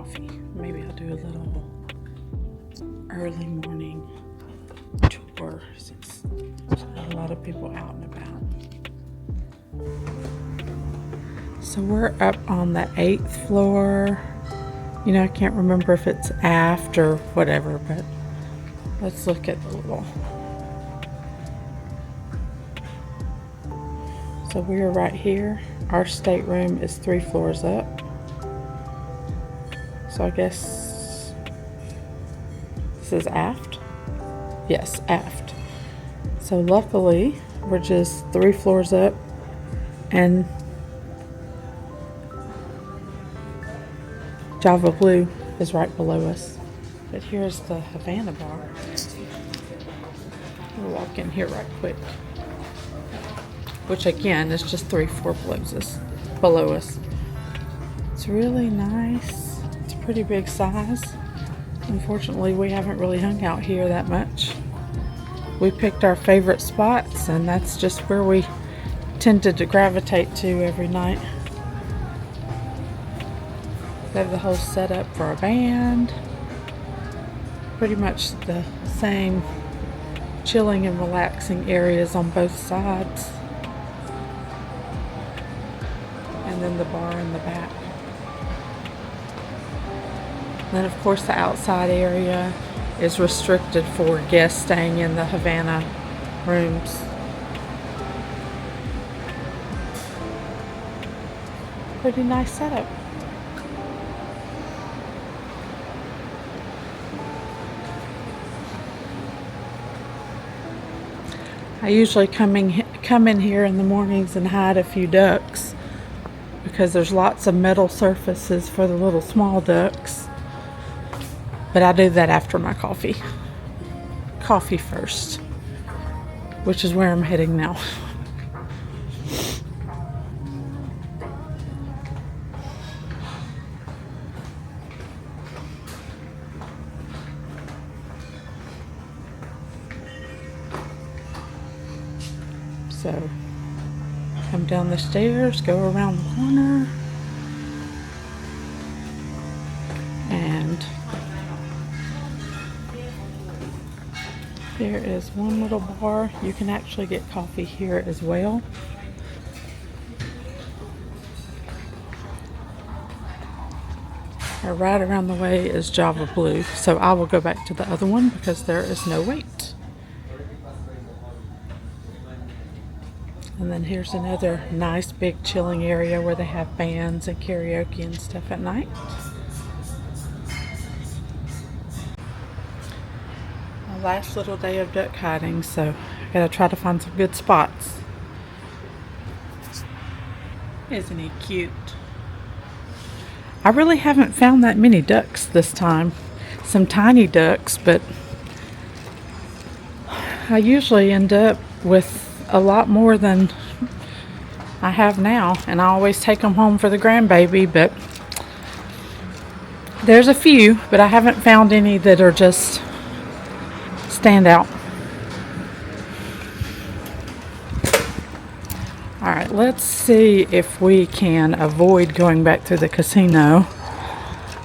coffee. Maybe I'll do a little early morning tour since there's a lot of people out and about. So we're up on the 8th floor. You know, I can't remember if it's aft or whatever, but let's look at the little. So we are right here. Our stateroom is 3 floors up. So I guess this is aft? Yes, aft. So luckily, we're just 3 floors up and Java Blue is right below us. But here's the Havana bar. We'll walk in here right quick. Which again is just 3 floors below us. It's really nice. It's a pretty big size. Unfortunately, we haven't really hung out here that much. We picked our favorite spots, and that's just where we tended to gravitate to every night. They have the whole setup for a band. Pretty much the same chilling and relaxing areas on both sides. And then the bar in the back. Then of course the outside area is restricted for guests staying in the Havana rooms. Pretty nice setup. I usually come in here in the mornings and hide a few ducks because there's lots of metal surfaces for the little small ducks. But I do that after my coffee. Coffee first, which is where I'm heading now. So, come down the stairs, go around the corner, and there is one little bar. You can actually get coffee here as well. And right around the way is Java Blue, so I will go back to the other one because there is no wait. And then here's another nice big chilling area where they have bands and karaoke and stuff at night. My last little day of duck hiding, so I gotta try to find some good spots. Isn't he cute? I really haven't found that many ducks this time. Some tiny ducks, but I usually end up with a lot more than I have now, and I always take them home for the grandbaby, but there's a few, but I haven't found any that are just stand out. Alright, let's see if we can avoid going back through the casino.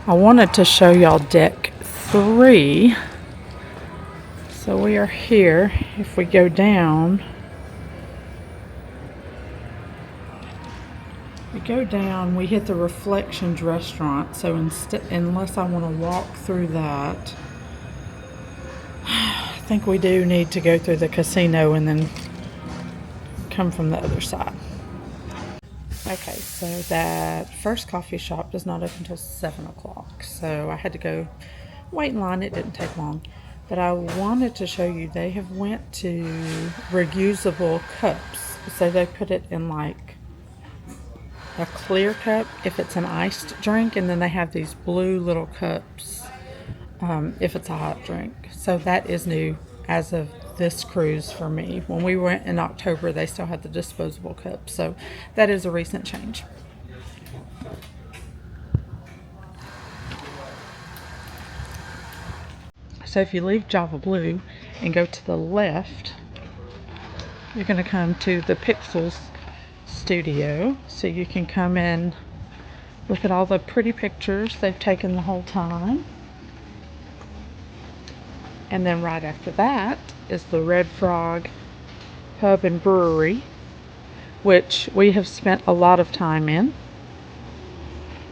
I wanted to show y'all deck 3. So we are here. If we go down, we hit the Reflections restaurant. So unless I want to walk through that, I think we do need to go through the casino and then come from the other side. Okay, so that first coffee shop does not open until 7 o'clock. So I had to go wait in line. It didn't take long. But I wanted to show you, they have went to reusable cups. So they put it in like a clear cup if it's an iced drink, and then they have these blue little cups if it's a hot drink. So that is new as of this cruise for me. When we went in October, they still had the disposable cups, so that is a recent change. So if you leave Java Blue and go to the left, you're going to come to the Pixels studio, so you can come in Look at all the pretty pictures they've taken the whole time. And then right after that is the Red Frog Pub and Brewery, which we have spent a lot of time in.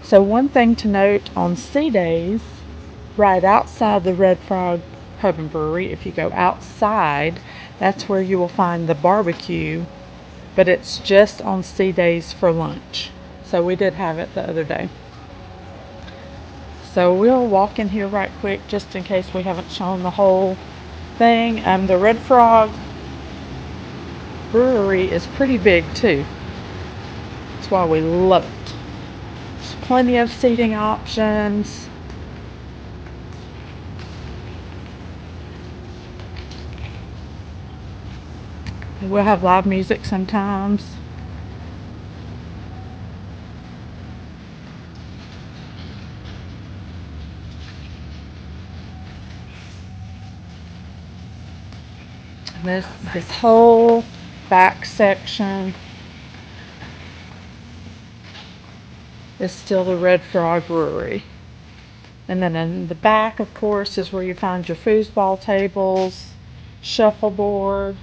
So one thing to note on sea days, right outside the Red Frog Pub and Brewery, if you go outside, that's where you will find the barbecue, but it's just on sea days for lunch. So we did have it the other day. So we'll walk in here right quick just in case we haven't shown the whole thing. The Red Frog Brewery is pretty big too. That's why we love it. There's plenty of seating options. We'll have live music sometimes. This whole back section is still the Red Frog Brewery. And then in the back, of course, is where you find your foosball tables, shuffleboard,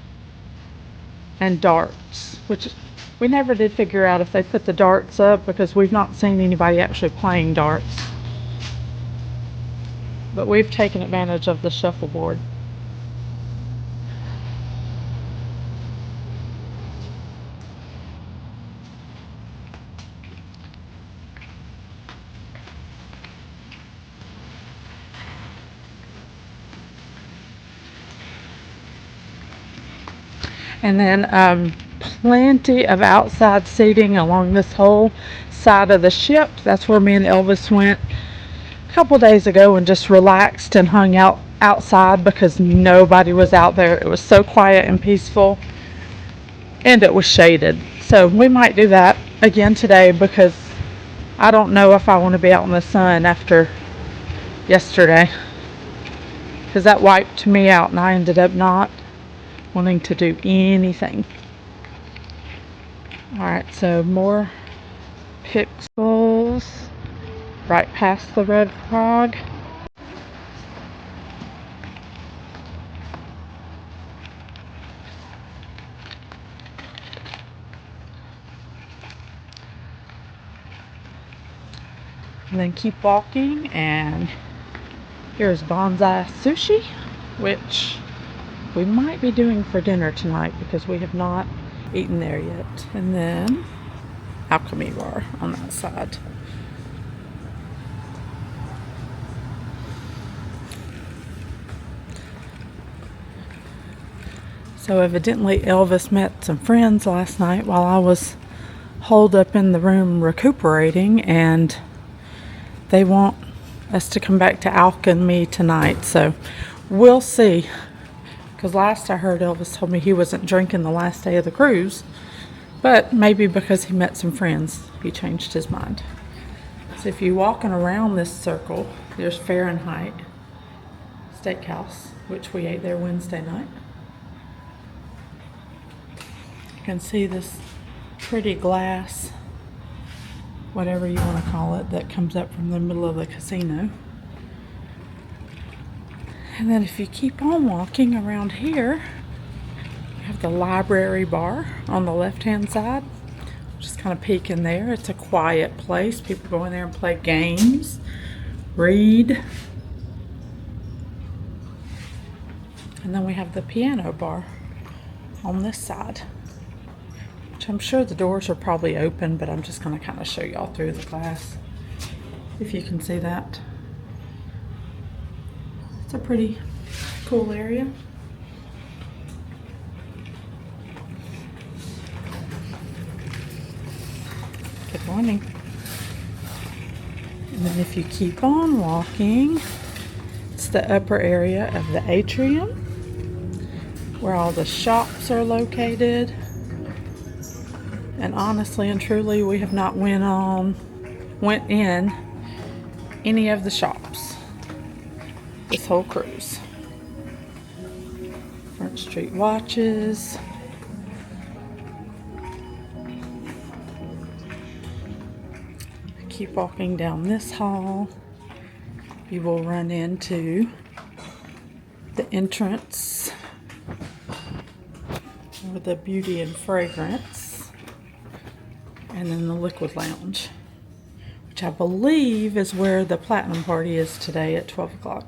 and darts, which we never did figure out if they put the darts up because we've not seen anybody actually playing darts. But we've taken advantage of the shuffleboard. And then plenty of outside seating along this whole side of the ship. That's where me and Elvis went a couple days ago and just relaxed and hung out outside because nobody was out there. It was so quiet and peaceful, and it was shaded. So we might do that again today because I don't know if I want to be out in the sun after yesterday, because that wiped me out and I ended up not wanting to do anything. Alright, so more pixels right past the Red Frog. And then keep walking, and here's Bonsai Sushi, which we might be doing for dinner tonight because we have not eaten there yet. And then Alchemy Bar on that side. So evidently Elvis met some friends last night while I was holed up in the room recuperating, and they want us to come back to Alchemy tonight. So we'll see. Because last I heard, Elvis told me he wasn't drinking the last day of the cruise. But maybe because he met some friends, he changed his mind. So if you're walking around this circle, there's Fahrenheit Steakhouse, which we ate there Wednesday night. You can see this pretty glass, whatever you want to call it, that comes up from the middle of the casino. And then if you keep on walking around here, you have the library bar on the left-hand side. Just kind of peek in there. It's a quiet place. People go in there and play games, read. And then we have the piano bar on this side, which I'm sure the doors are probably open, but I'm just going to kind of show y'all through the glass, if you can see that. It's a pretty cool area. Good morning. And then if you keep on walking, it's the upper area of the atrium where all the shops are located. And honestly and truly, we have not went in any of the shops this whole cruise. Front Street watches. I keep walking down this hall, you will run into the entrance with the beauty and fragrance, and then the liquid lounge, which I believe is where the platinum party is today at 12 o'clock.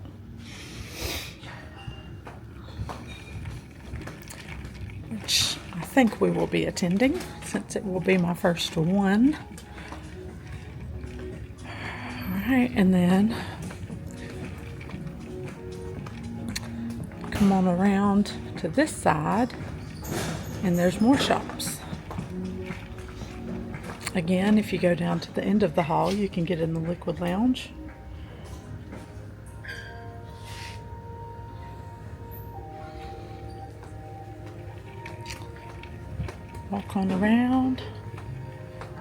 Which I think we will be attending, since it will be my first one. Alright, and then come on around to this side, and there's more shops. Again, if you go down to the end of the hall, you can get in the liquid lounge. Walk on around,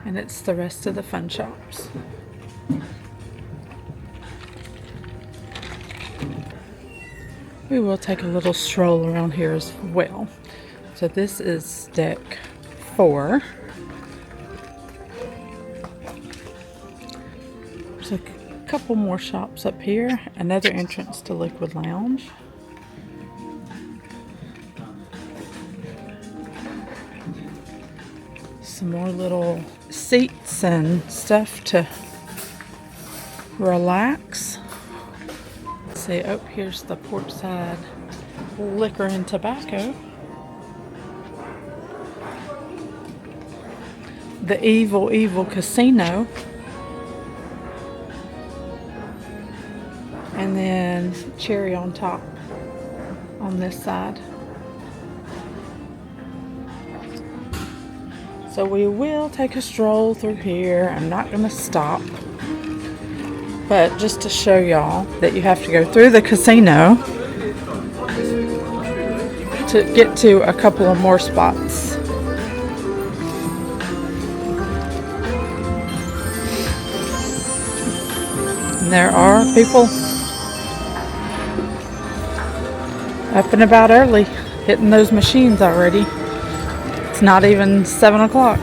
and it's the rest of the fun shops. We will take a little stroll around here as well. So this is deck 4. There's a couple more shops up here. Another entrance to Liquid Lounge. Some more little seats and stuff to relax. Let's see, oh, here's the portside liquor and tobacco. The evil, evil casino. And then cherry on top on this side. So we will take a stroll through here. I'm not going to stop. But just to show y'all that you have to go through the casino to get to a couple of more spots. And there are people up and about early, hitting those machines already. It's not even 7 o'clock.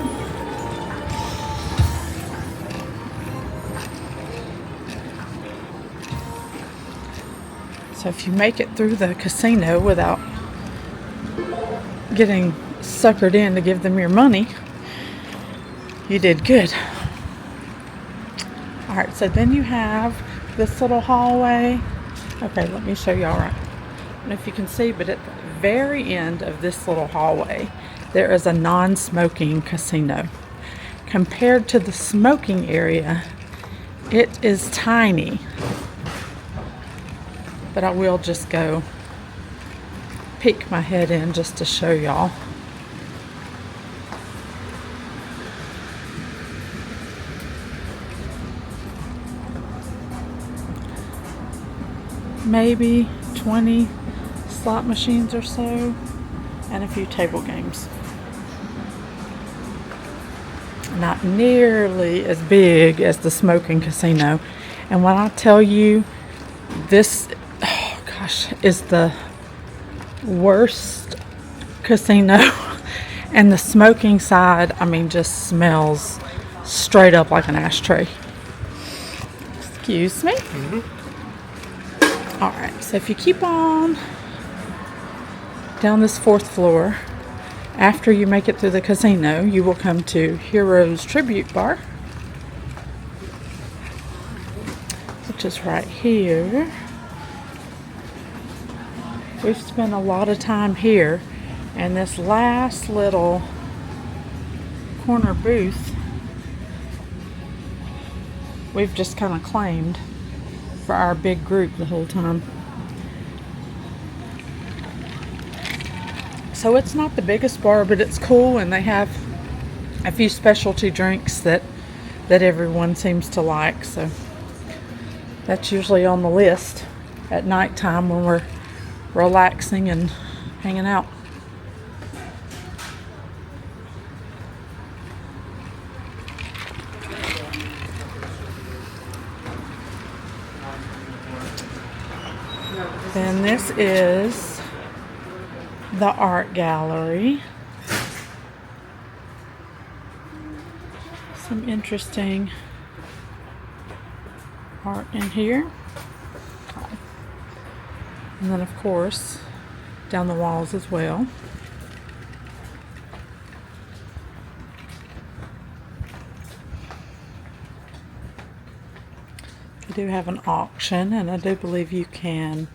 So if you make it through the casino without getting suckered in to give them your money, you did good. Alright, so then you have this little hallway. Okay, let me show y'all right. I don't know if you can see, but at the very end of this little hallway, there is a non-smoking casino. Compared to the smoking area, it is tiny. But I will just go peek my head in just to show y'all. Maybe 20 slot machines or so, and a few table games. Not nearly as big as the smoking casino. And when I tell you, this, oh gosh, is the worst casino. And the smoking side, I mean, just smells straight up like an ashtray. Excuse me. Alright, so if you keep on down this 4th floor, after you make it through the casino, you will come to Heroes Tribute Bar, which is right here. We've spent a lot of time here, and this last little corner booth we've just kind of claimed for our big group the whole time. So it's not the biggest bar, but it's cool, and they have a few specialty drinks that everyone seems to like. So that's usually on the list at nighttime when we're relaxing and hanging out. Then this is the art gallery. Some interesting art in here. And then of course, down the walls as well. We do have an auction, and I do believe you can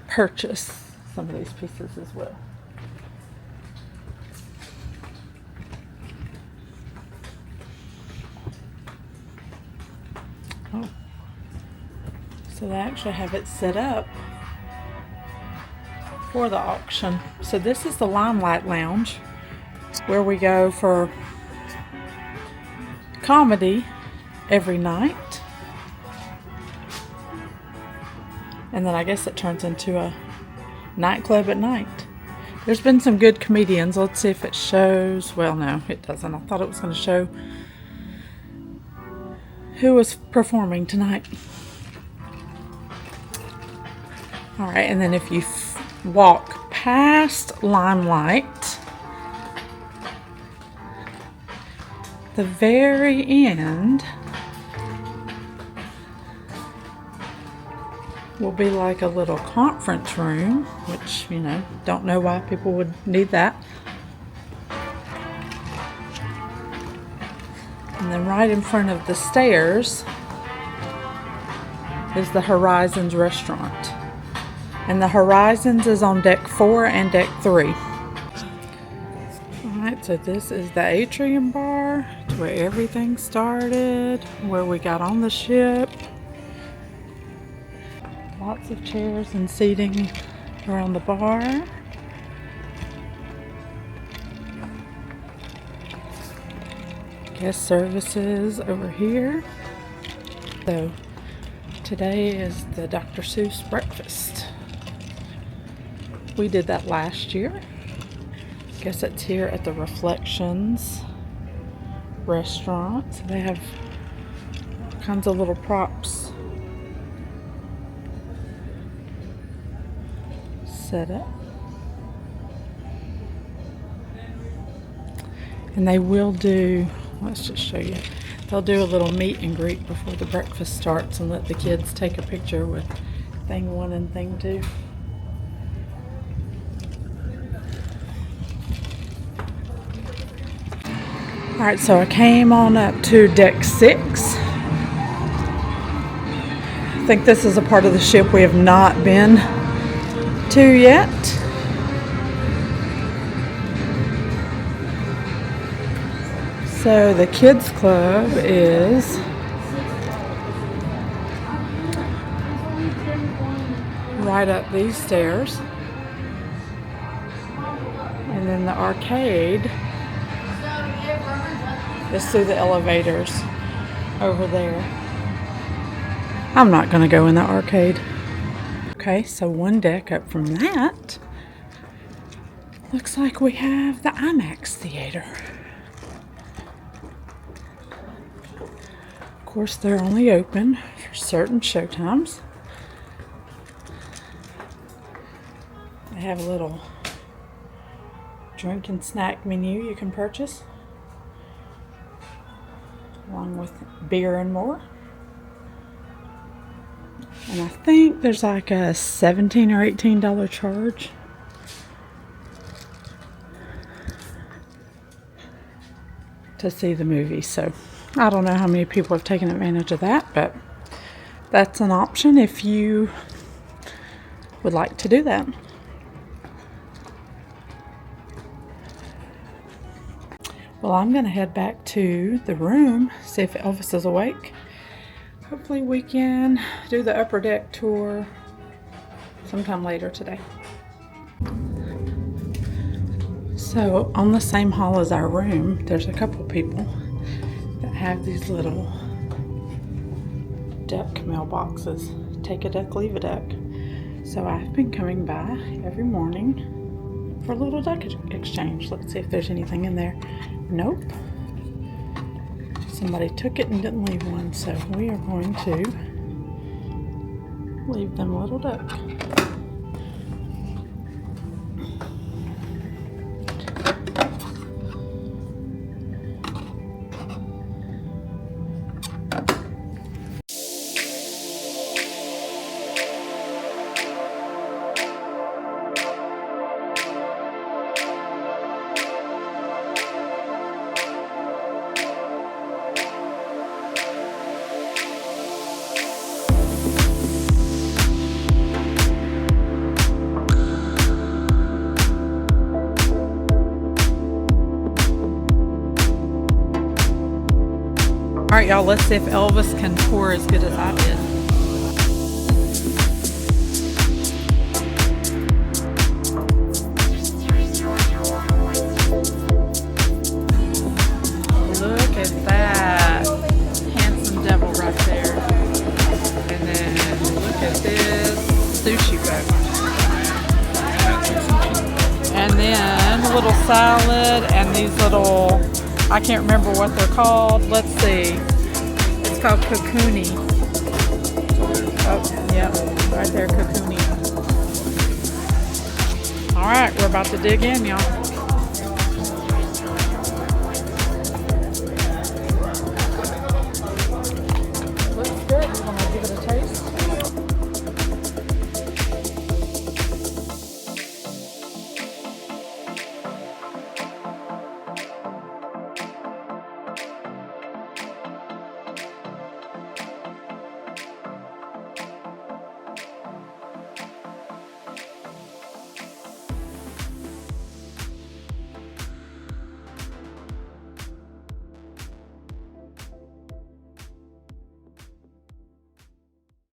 purchase some of these pieces as well. Oh, so they actually have it set up for the auction. So this is the Limelight Lounge, where we go for comedy every night. And then I guess it turns into a nightclub at night. There's been some good comedians. Let's see if it shows. Well, no, it doesn't. I thought it was going to show who was performing tonight. All right, and then if you walk past Limelight, the very end will be like a little conference room, which, you know, don't know why people would need that. And then right in front of the stairs is the Horizons restaurant. And the Horizons is on deck 4 and deck 3. Alright, so this is the atrium bar. It's where everything started, where we got on the ship. Lots of chairs and seating around the bar. Guest services over here. So today is the Dr. Seuss breakfast. We did that last year. Guess it's here at the Reflections restaurant. So they have all kinds of little props set up. And they will do, let's just show you, they'll do a little meet and greet before the breakfast starts and let the kids take a picture with thing 1 and thing 2. Alright, so I came on up to deck 6. I think this is a part of the ship we have not been to yet. So the kids club is right up these stairs, and then the arcade is through the elevators over there. I'm not going to go in the arcade. Okay, so one deck up from that, looks like we have the IMAX theater. Of course, they're only open for certain showtimes. They have a little drink and snack menu you can purchase, along with beer and more. And I think there's like a $17 or $18 charge. To see the movie. So I don't know how many people have taken advantage of that, but that's an option if you would like to do that. Well, I'm going to head back to the room, see if Elvis is awake. Hopefully we can do the upper deck tour sometime later today. So on the same hall as our room, there's a couple people that have these little duck mailboxes. Take a duck, leave a duck. So I've been coming by every morning for a little duck exchange. Let's see if there's anything in there. Nope. Somebody took it and didn't leave one, so we are going to leave them a little duck. right, y'all, let's see if Elvis can pour as good as I did. Look at that handsome devil right there. And then look at this sushi boat. And then a little salad and these little, I can't remember what they're called. Let's see. It's called kokuni. Oh, yeah, right there, kokuni. All right, we're about to dig in, y'all.